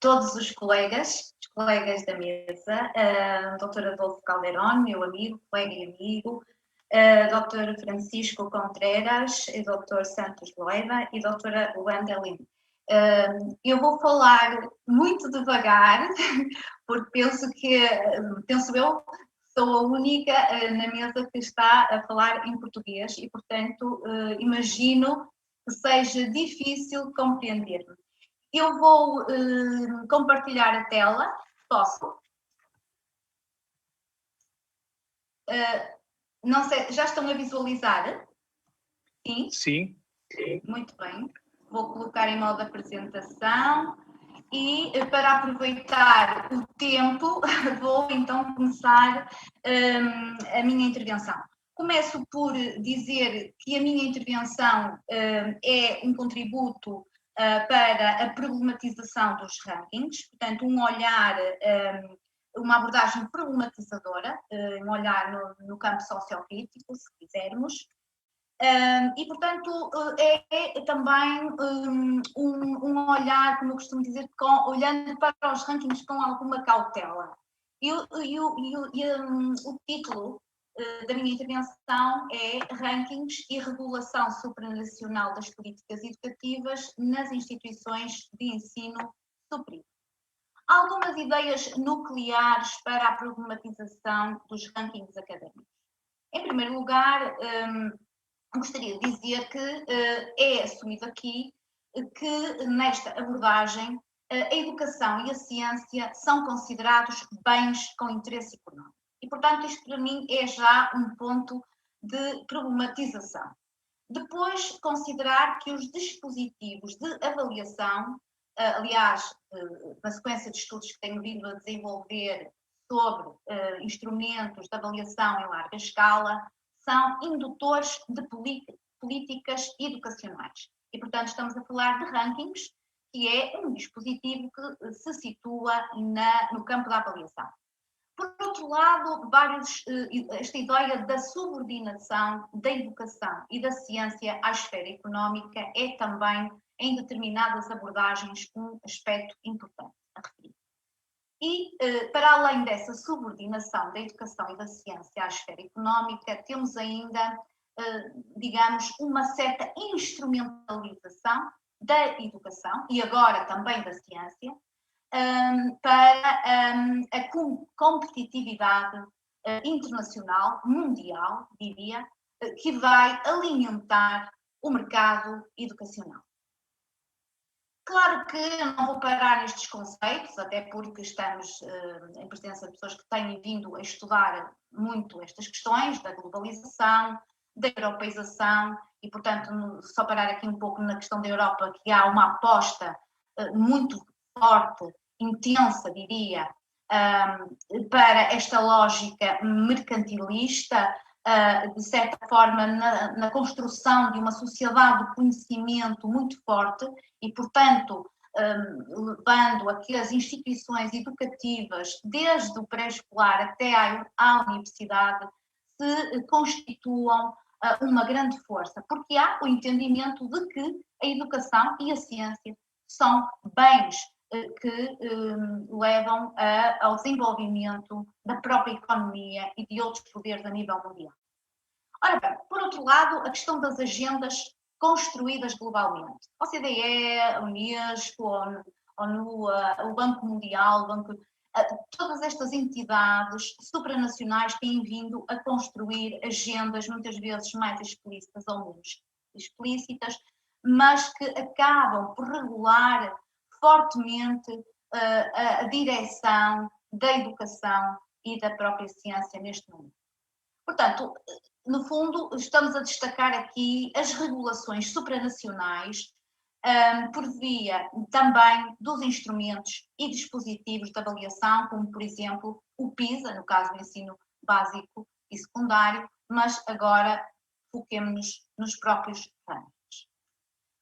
todos os colegas da mesa, a doutora Adolfo Caldeirón, meu amigo, colega e amigo, doutor Francisco Contreras, e doutor Santos Loida e doutora Wanda Lima. Eu vou falar muito devagar, porque penso eu, sou a única na mesa que está a falar em português e, portanto, imagino que seja difícil compreender-me. Eu vou compartilhar a tela, posso? Não sei, já estão a visualizar? Sim? Sim. Muito bem. Vou colocar em modo apresentação e, para aproveitar o tempo, vou então começar a minha intervenção. Começo por dizer que a minha intervenção é um contributo para a problematização dos rankings, portanto, um olhar, uma abordagem problematizadora, um olhar no campo sociocrítico, se quisermos. E, portanto, é também um olhar, como eu costumo dizer, olhando para os rankings com alguma cautela. E o título da minha intervenção é Rankings e Regulação Supranacional das Políticas Educativas nas Instituições de Ensino Superior. Algumas ideias nucleares para a problematização dos rankings académicos. Em primeiro lugar, gostaria de dizer que é assumido aqui que nesta abordagem a educação e a ciência são considerados bens com interesse económico. E, portanto, isto para mim é já um ponto de problematização. Depois, considerar que os dispositivos de avaliação, aliás, na sequência de estudos que tenho vindo a desenvolver sobre instrumentos de avaliação em larga escala, são indutores de políticas educacionais. E, portanto, estamos a falar de rankings, que é um dispositivo que se situa no campo da avaliação. Por outro lado, esta ideia da subordinação da educação e da ciência à esfera económica é também, em determinadas abordagens, um aspecto importante a referir. E, para além dessa subordinação da educação e da ciência à esfera económica, temos ainda, digamos, uma certa instrumentalização da educação e agora também da ciência para a competitividade internacional, mundial, diria, que vai alimentar o mercado educacional. Claro que não vou parar nestes conceitos, até porque estamos em presença de pessoas que têm vindo a estudar muito estas questões da globalização, da europeização e, portanto, só parar aqui um pouco na questão da Europa, que há uma aposta muito forte, intensa, diria, para esta lógica mercantilista, de certa forma, na construção de uma sociedade de conhecimento muito forte e, portanto, levando a que as instituições educativas, desde o pré-escolar até à universidade, se constituam uma grande força, porque há o entendimento de que a educação e a ciência são bens que levam ao desenvolvimento da própria economia e de outros poderes a nível mundial. Ora bem, por outro lado, a questão das agendas construídas globalmente. A OCDE, a Unesco, a ONU, o Banco Mundial, todas estas entidades supranacionais têm vindo a construir agendas muitas vezes mais explícitas ou menos explícitas, mas que acabam por regular fortemente a direção da educação e da própria ciência neste momento. Portanto, no fundo, estamos a destacar aqui as regulações supranacionais por via também dos instrumentos e dispositivos de avaliação, como, por exemplo, o PISA, no caso do ensino básico e secundário, mas agora foquemos-nos nos próprios rankings.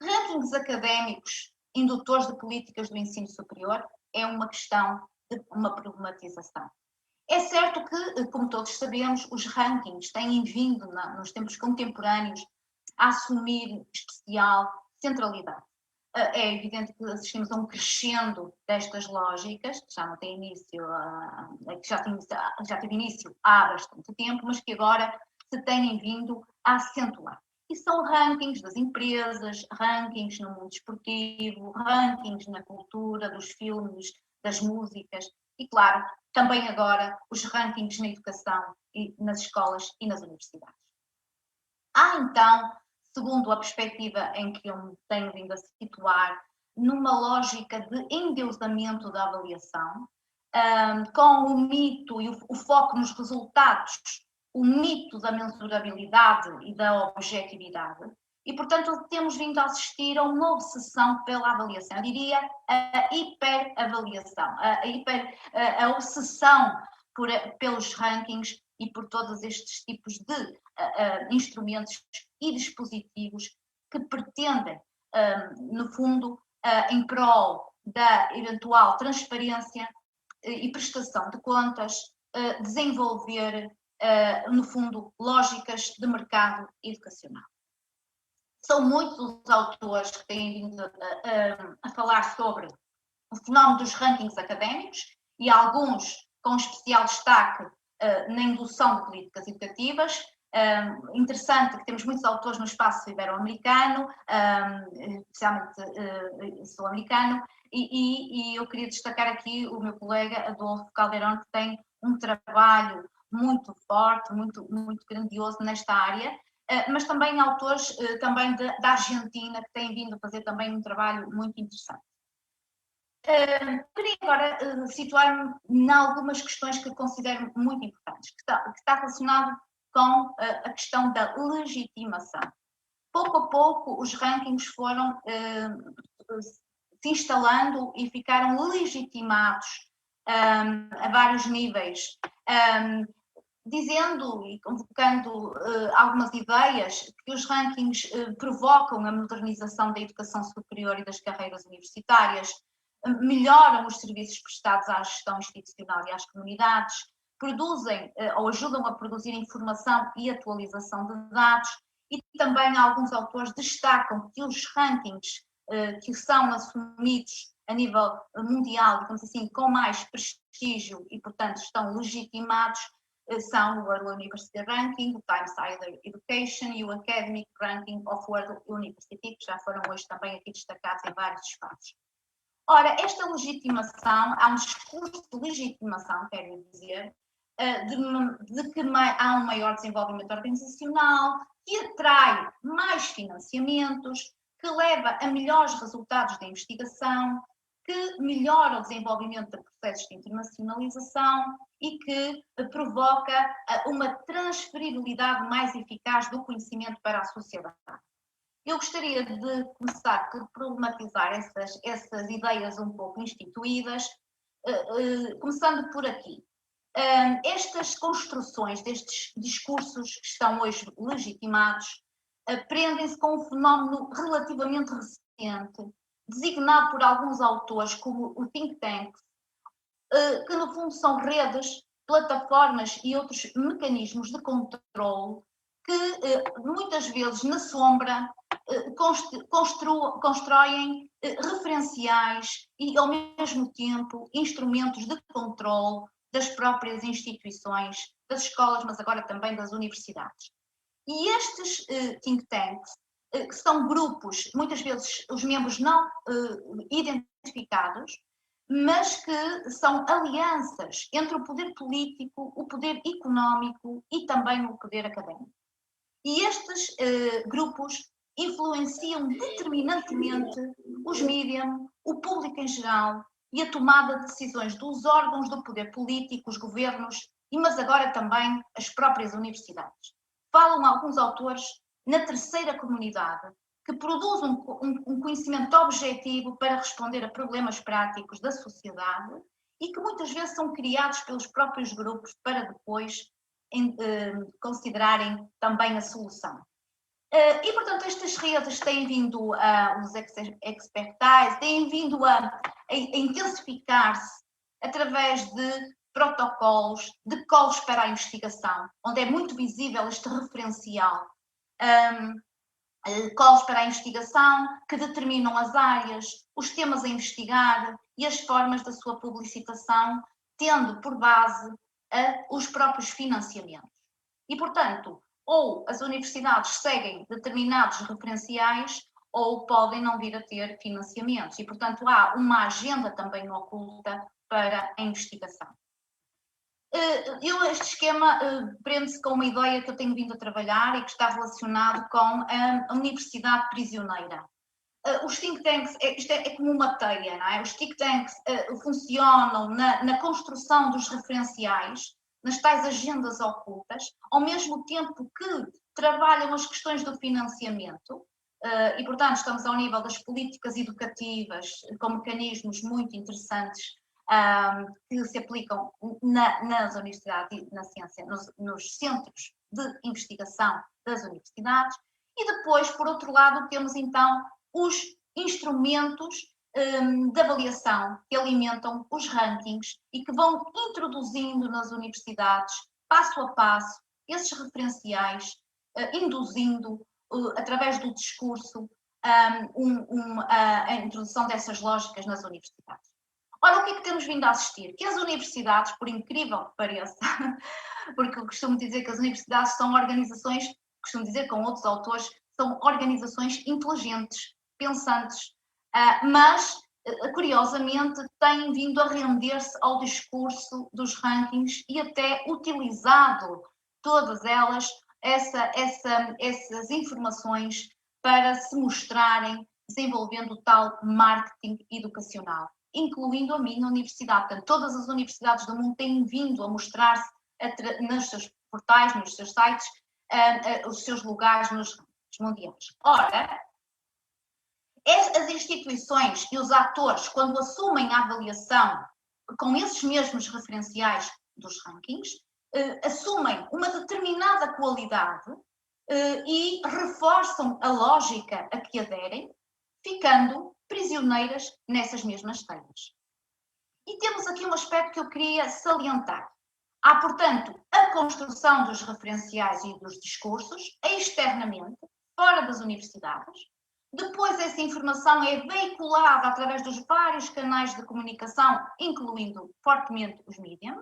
Rankings académicos indutores de políticas do ensino superior é uma questão de uma problematização. É certo que, como todos sabemos, os rankings têm vindo, nos tempos contemporâneos, a assumir especial centralidade. é evidente que assistimos a um crescendo destas lógicas, que já não tem início, que já teve início há bastante tempo, mas que agora se têm vindo a acentuar. E são rankings das empresas, rankings no mundo esportivo, rankings na cultura, dos filmes, das músicas e, claro, também agora os rankings na educação, e nas escolas e nas universidades. Há então, segundo a perspectiva em que eu me tenho vindo a situar, numa lógica de endeusamento da avaliação, com o mito e o foco nos resultados, o mito da mensurabilidade e da objetividade, e, portanto, temos vindo a assistir a uma obsessão pela avaliação. Eu diria a hiperavaliação, a obsessão pelos rankings e por todos estes tipos de instrumentos e dispositivos que pretendem, no fundo, em prol da eventual transparência e prestação de contas, desenvolver, no fundo, lógicas de mercado educacional. São muitos os autores que têm vindo a falar sobre o fenómeno dos rankings académicos e alguns com especial destaque na indução de políticas educativas. Interessante que temos muitos autores no espaço ibero-americano, especialmente sul-americano, e eu queria destacar aqui o meu colega Adolfo Calderón, que tem um trabalho muito forte, muito grandioso nesta área, mas também autores também da Argentina, que têm vindo a fazer também um trabalho muito interessante. Queria agora situar-me em algumas questões que considero muito importantes, que está relacionado com a questão da legitimação. Pouco a pouco os rankings foram se instalando e ficaram legitimados a vários níveis, dizendo e convocando algumas ideias que os rankings provocam a modernização da educação superior e das carreiras universitárias, melhoram os serviços prestados à gestão institucional e às comunidades, produzem ou ajudam a produzir informação e atualização de dados, e também alguns autores destacam que os rankings que são assumidos a nível mundial, digamos assim, com mais prestígio e, portanto, estão legitimados, são o World University Ranking, o Times Higher Education e o Academic Ranking of World University, que já foram hoje também aqui destacados em vários espaços. Ora, esta legitimação, há um discurso de legitimação, quero dizer, de que há um maior desenvolvimento organizacional, que atrai mais financiamentos, que leva a melhores resultados da investigação, que melhora o desenvolvimento de processos de internacionalização e que provoca uma transferibilidade mais eficaz do conhecimento para a sociedade. Eu gostaria de começar por problematizar essas ideias um pouco instituídas, começando por aqui. Estas construções destes discursos que estão hoje legitimados prendem-se com um fenómeno relativamente recente, designado por alguns autores como o think tanks, que no fundo são redes, plataformas e outros mecanismos de controle que muitas vezes na sombra constroem referenciais e ao mesmo tempo instrumentos de controle das próprias instituições, das escolas, mas agora também das universidades. E estes think tanks, que são grupos, muitas vezes os membros não identificados, mas que são alianças entre o poder político, o poder económico e também o poder académico. E estes grupos influenciam determinantemente os mídias, o público em geral e a tomada de decisões dos órgãos do poder político, os governos, mas agora também as próprias universidades. Falam alguns autores na terceira comunidade, que produz um conhecimento objetivo para responder a problemas práticos da sociedade e que muitas vezes são criados pelos próprios grupos para depois considerarem também a solução. E, portanto, estas redes têm vindo os expertise, têm vindo a intensificar-se através de protocolos, de calls para a investigação, onde é muito visível este referencial, calls para a investigação, que determinam as áreas, os temas a investigar e as formas da sua publicitação, tendo por base os próprios financiamentos. E, portanto, ou as universidades seguem determinados referenciais ou podem não vir a ter financiamentos. E, portanto, há uma agenda também oculta para a investigação. Este esquema prende-se com uma ideia que eu tenho vindo a trabalhar e que está relacionado com a universidade prisioneira. Os think tanks, isto é como uma teia, não é? Os think tanks funcionam na construção dos referenciais, nas tais agendas ocultas, ao mesmo tempo que trabalham as questões do financiamento, e, portanto, estamos ao nível das políticas educativas, com mecanismos muito interessantes que se aplicam nas universidades e na ciência, nos centros de investigação das universidades. E depois, por outro lado, temos então os instrumentos de avaliação que alimentam os rankings e que vão introduzindo nas universidades, passo a passo, esses referenciais, induzindo, através do discurso, a introdução dessas lógicas nas universidades. Ora, o que é que temos vindo a assistir? Que as universidades, por incrível que pareça, porque eu costumo dizer que as universidades são organizações, costumo dizer com outros autores, são organizações inteligentes, pensantes, mas, curiosamente, têm vindo a render-se ao discurso dos rankings e até utilizado todas elas, essas informações para se mostrarem desenvolvendo o tal marketing educacional, incluindo a minha universidade. Portanto, todas as universidades do mundo têm vindo a mostrar-se nos seus portais, nos seus sites, os seus lugares nos rankings mundiais. Ora, as instituições e os atores, quando assumem a avaliação com esses mesmos referenciais dos rankings, assumem uma determinada qualidade e reforçam a lógica a que aderem, ficando prisioneiras nessas mesmas teias. E temos aqui um aspecto que eu queria salientar. Há, portanto, a construção dos referenciais e dos discursos externamente, fora das universidades. Depois essa informação é veiculada através dos vários canais de comunicação, incluindo fortemente os mídias.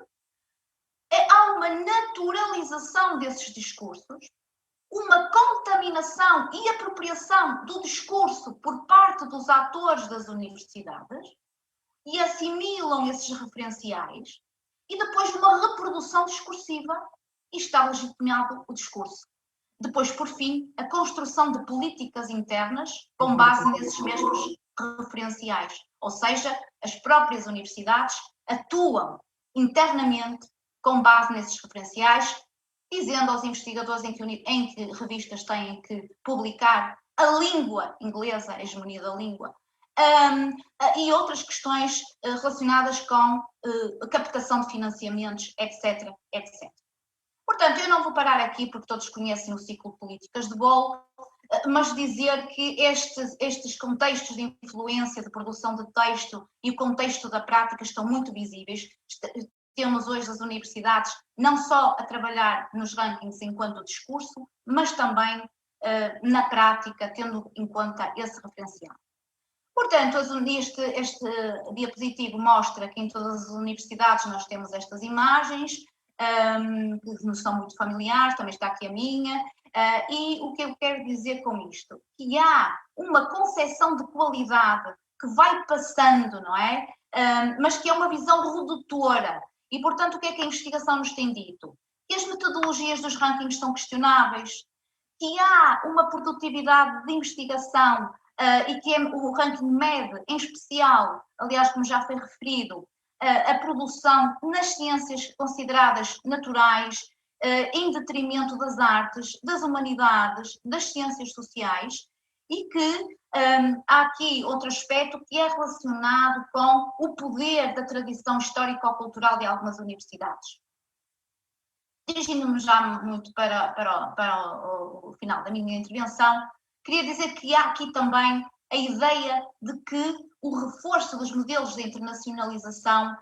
Há uma naturalização desses discursos, uma contaminação e apropriação do discurso por parte dos atores das universidades e assimilam esses referenciais e depois uma reprodução discursiva e está legitimado o discurso. Depois, por fim, a construção de políticas internas com base nesses mesmos referenciais. Ou seja, as próprias universidades atuam internamente com base nesses referenciais, dizendo aos investigadores em que revistas têm que publicar a língua inglesa, a hegemonia da língua, e outras questões relacionadas com a captação de financiamentos, etc, etc. Portanto, eu não vou parar aqui porque todos conhecem o ciclo Políticas de Bolo, mas dizer que estes contextos de influência, de produção de texto e o contexto da prática estão muito visíveis. Temos hoje as universidades não só a trabalhar nos rankings enquanto discurso, mas também na prática, tendo em conta esse referencial. Portanto, este diapositivo mostra que em todas as universidades nós temos estas imagens, que nos são muito familiares, também está aqui a minha, e o que eu quero dizer com isto? Que há uma concepção de qualidade que vai passando, não é? Mas que é uma visão redutora. E, portanto, o que é que a investigação nos tem dito? Que as metodologias dos rankings são questionáveis, que há uma produtividade de investigação e que o ranking mede, em especial, aliás, como já foi referido, a produção nas ciências consideradas naturais, em detrimento das artes, das humanidades, das ciências sociais, e que há aqui outro aspecto que é relacionado com o poder da tradição histórico-cultural de algumas universidades. Dirigindo-me já muito para o final da minha intervenção, queria dizer que há aqui também a ideia de que o reforço dos modelos de internacionalização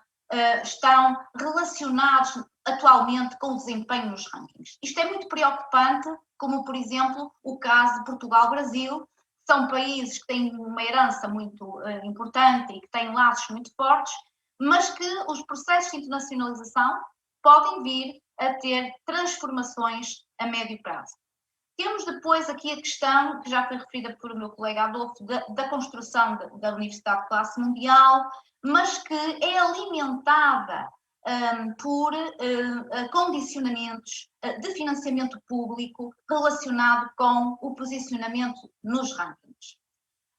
estão relacionados atualmente com o desempenho nos rankings. Isto é muito preocupante, como, por exemplo, o caso de Portugal-Brasil. São países que têm uma herança muito importante e que têm laços muito fortes, mas que os processos de internacionalização podem vir a ter transformações a médio prazo. Temos depois aqui a questão, que já foi referida por o meu colega Adolfo, da construção da Universidade de Classe Mundial, mas que é alimentada por condicionamentos de financiamento público relacionado com o posicionamento nos rankings.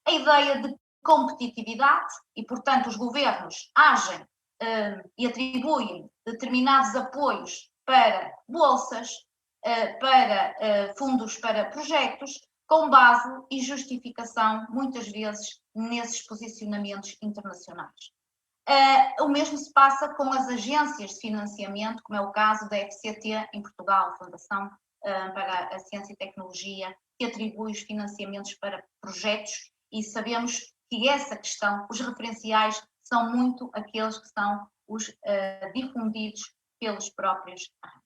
A ideia de competitividade, e portanto os governos agem e atribuem determinados apoios para bolsas, para fundos para projetos, com base e justificação, muitas vezes, nesses posicionamentos internacionais. O mesmo se passa com as agências de financiamento, como é o caso da FCT em Portugal, Fundação para a Ciência e Tecnologia, que atribui os financiamentos para projetos, e sabemos que essa questão, os referenciais, são muito aqueles que são os difundidos pelos próprios rankings.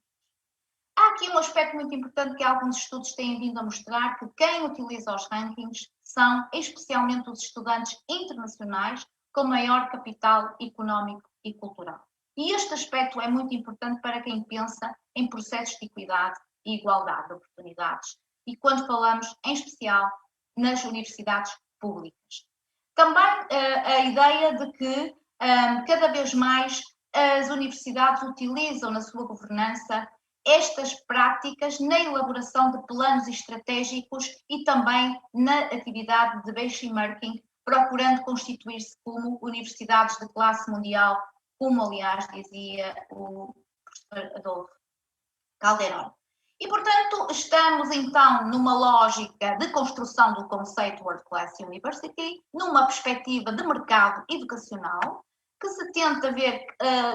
Há aqui um aspecto muito importante que alguns estudos têm vindo a mostrar, que quem utiliza os rankings são especialmente os estudantes internacionais com maior capital económico e cultural. E este aspecto é muito importante para quem pensa em processos de equidade e igualdade de oportunidades, e quando falamos, em especial, nas universidades públicas. Também a ideia de que cada vez mais as universidades utilizam na sua governança estas práticas na elaboração de planos estratégicos e também na atividade de benchmarking, procurando constituir-se como universidades de classe mundial, como aliás dizia o professor Adolfo Calderón. E, portanto, estamos então numa lógica de construção do conceito World Class University, numa perspectiva de mercado educacional, que se tenta ver,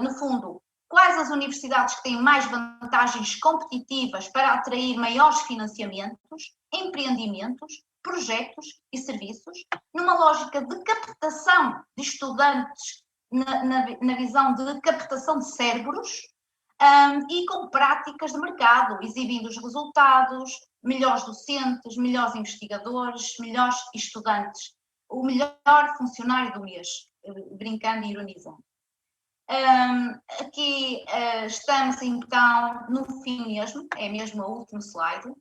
no fundo, quais as universidades que têm mais vantagens competitivas para atrair maiores financiamentos, empreendimentos, projetos e serviços, numa lógica de captação de estudantes, na visão de captação de cérebros, e com práticas de mercado, exibindo os resultados, melhores docentes, melhores investigadores, melhores estudantes, o melhor funcionário do mês, brincando e ironizando. Aqui estamos então no fim mesmo, é mesmo o último slide.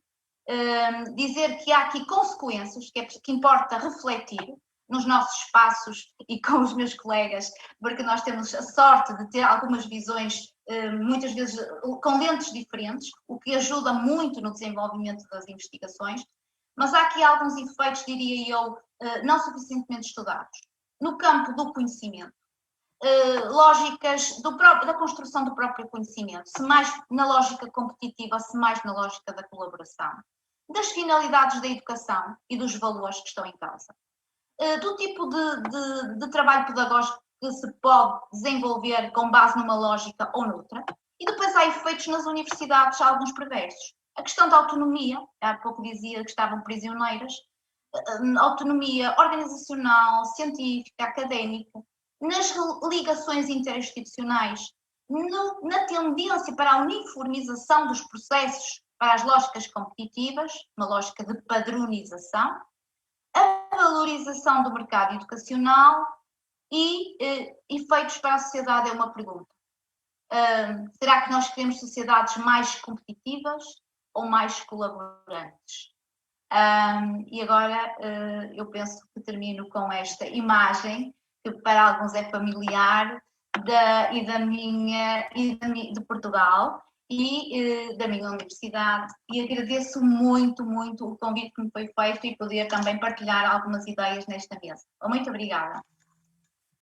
Dizer que há aqui consequências que importa refletir nos nossos espaços e com os meus colegas, porque nós temos a sorte de ter algumas visões, muitas vezes com lentes diferentes, o que ajuda muito no desenvolvimento das investigações, mas há aqui alguns efeitos, diria eu, não suficientemente estudados. No campo do conhecimento, lógicas da construção do próprio conhecimento, se mais na lógica competitiva, se mais na lógica da colaboração, das finalidades da educação e dos valores que estão em causa, do tipo de trabalho pedagógico que se pode desenvolver com base numa lógica ou noutra, e depois há efeitos nas universidades, alguns perversos. A questão da autonomia, há pouco dizia que estavam prisioneiras, autonomia organizacional, científica, académica, nas ligações interinstitucionais, na tendência para a uniformização dos processos para as lógicas competitivas, uma lógica de padronização, a valorização do mercado educacional e efeitos para a sociedade é uma pergunta. Será que nós queremos sociedades mais competitivas ou mais colaborantes? E agora eu penso que termino com esta imagem, que para alguns é familiar, de Portugal e da minha universidade, e agradeço muito, muito o convite que me foi feito e poder também partilhar algumas ideias nesta mesa. Muito obrigada.